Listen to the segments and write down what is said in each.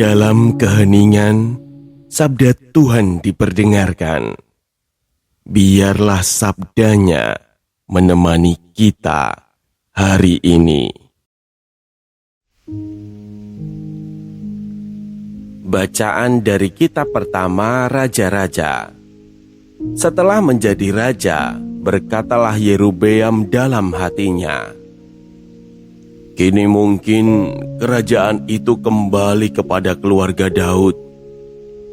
Dalam keheningan, sabda Tuhan diperdengarkan. Biarlah sabdanya menemani kita hari ini. Bacaan dari kitab pertama Raja-Raja. Setelah menjadi raja, berkatalah Yerobeam dalam hatinya, "Kini mungkin kerajaan itu kembali kepada keluarga Daud.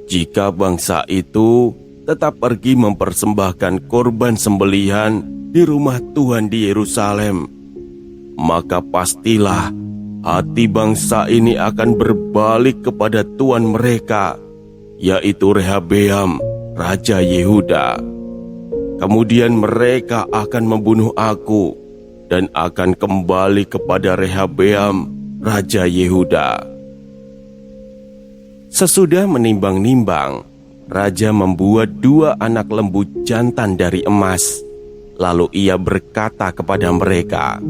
Jika bangsa itu tetap pergi mempersembahkan korban sembelihan di rumah Tuhan di Yerusalem, maka pastilah hati bangsa ini akan berbalik kepada Tuhan mereka, yaitu Rehabeam, Raja Yehuda. Kemudian mereka akan membunuh aku dan akan kembali kepada Rehabeam, Raja Yehuda." Sesudah menimbang-nimbang, raja membuat 2 anak lembu jantan dari emas. Lalu ia berkata kepada mereka,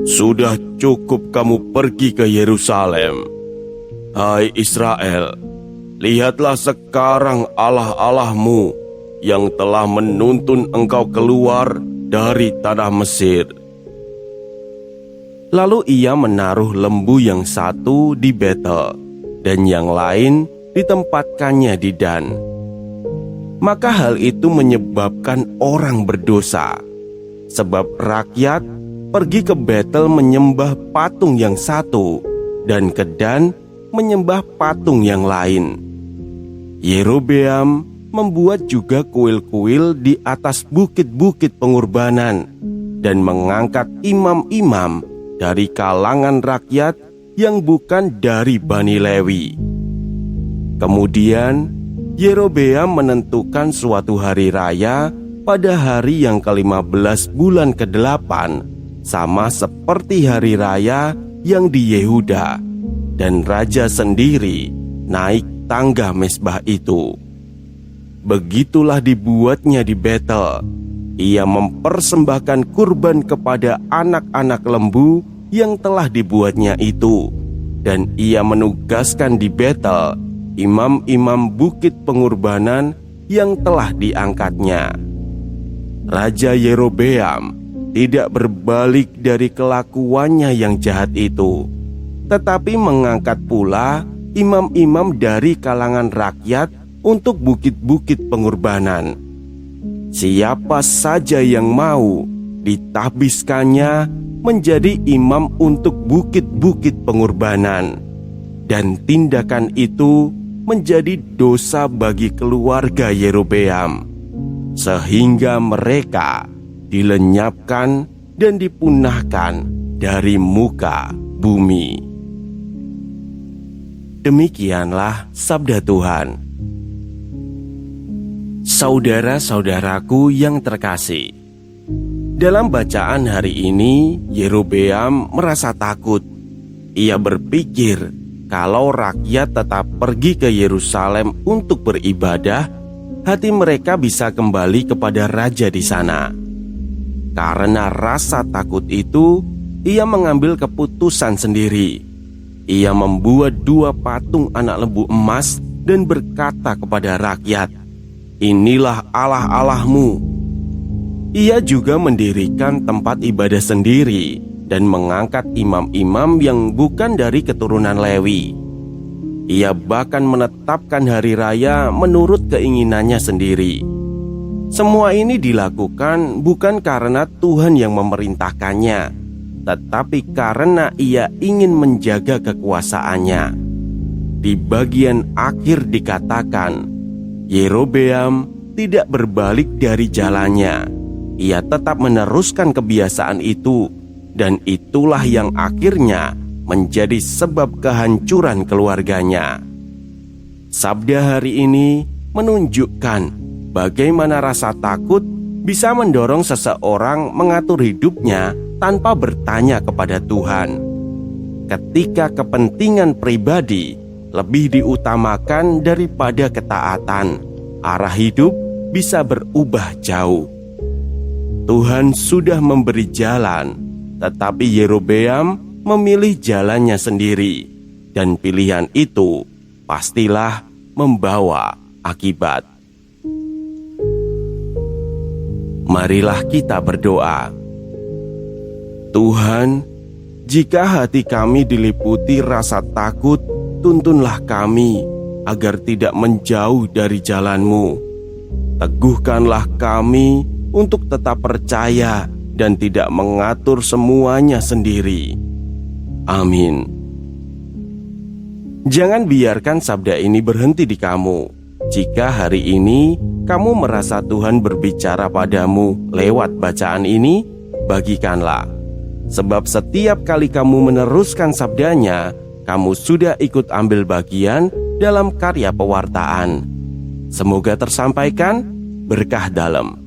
"Sudah cukup kamu pergi ke Yerusalem. Hai Israel, lihatlah sekarang Allah-Allahmu yang telah menuntun engkau keluar dari tanah Mesir." Lalu ia menaruh lembu yang satu di Betel dan yang lain ditempatkannya di Dan. Maka hal itu menyebabkan orang berdosa, sebab rakyat pergi ke Betel menyembah patung yang satu dan ke Dan menyembah patung yang lain. Yerobeam membuat juga kuil-kuil di atas bukit-bukit pengorbanan dan mengangkat imam-imam dari kalangan rakyat yang bukan dari Bani Lewi. Kemudian Yerobeam menentukan suatu hari raya pada hari yang ke-15 bulan ke-8, sama seperti hari raya yang di Yehuda, dan raja sendiri naik tangga mezbah itu. Begitulah dibuatnya di Betel. Ia mempersembahkan kurban kepada anak-anak lembu yang telah dibuatnya itu, dan ia menugaskan di Betel imam-imam bukit pengorbanan yang telah diangkatnya. Raja Yerobeam tidak berbalik dari kelakuannya yang jahat itu, tetapi mengangkat pula imam-imam dari kalangan rakyat untuk bukit-bukit pengorbanan. Siapa saja yang mau ditahbiskannya menjadi imam untuk bukit-bukit pengorbanan, dan tindakan itu menjadi dosa bagi keluarga Yerobeam, sehingga mereka dilenyapkan dan dipunahkan dari muka bumi. Demikianlah sabda Tuhan. Saudara-saudaraku yang terkasih, dalam bacaan hari ini, Yerobeam merasa takut. Ia berpikir kalau rakyat tetap pergi ke Yerusalem untuk beribadah, hati mereka bisa kembali kepada raja di sana. Karena rasa takut itu, ia mengambil keputusan sendiri. Ia membuat 2 patung anak lembu emas dan berkata kepada rakyat, "Inilah Allah-Allahmu." Ia juga mendirikan tempat ibadah sendiri dan mengangkat imam-imam yang bukan dari keturunan Lewi. Ia bahkan menetapkan hari raya menurut keinginannya sendiri. Semua ini dilakukan bukan karena Tuhan yang memerintahkannya, tetapi karena ia ingin menjaga kekuasaannya. Di bagian akhir dikatakan, Yerobeam tidak berbalik dari jalannya. Ia tetap meneruskan kebiasaan itu, dan itulah yang akhirnya menjadi sebab kehancuran keluarganya. Sabda hari ini menunjukkan bagaimana rasa takut bisa mendorong seseorang mengatur hidupnya tanpa bertanya kepada Tuhan. Ketika kepentingan pribadi lebih diutamakan daripada ketaatan, arah hidup bisa berubah jauh. Tuhan sudah memberi jalan, tetapi Yerobeam memilih jalannya sendiri. dan pilihan itu pastilah membawa akibat. Marilah kita berdoa. Tuhan, jika hati kami diliputi rasa takut, tuntunlah kami agar tidak menjauh dari jalan-Mu. Teguhkanlah kami untuk tetap percaya dan tidak mengatur semuanya sendiri. Amin. Jangan biarkan sabda ini berhenti di kamu. Jika hari ini kamu merasa Tuhan berbicara padamu lewat bacaan ini, bagikanlah. Sebab setiap kali kamu meneruskan sabdanya, kamu sudah ikut ambil bagian dalam karya pewartaan. Semoga tersampaikan berkah dalam.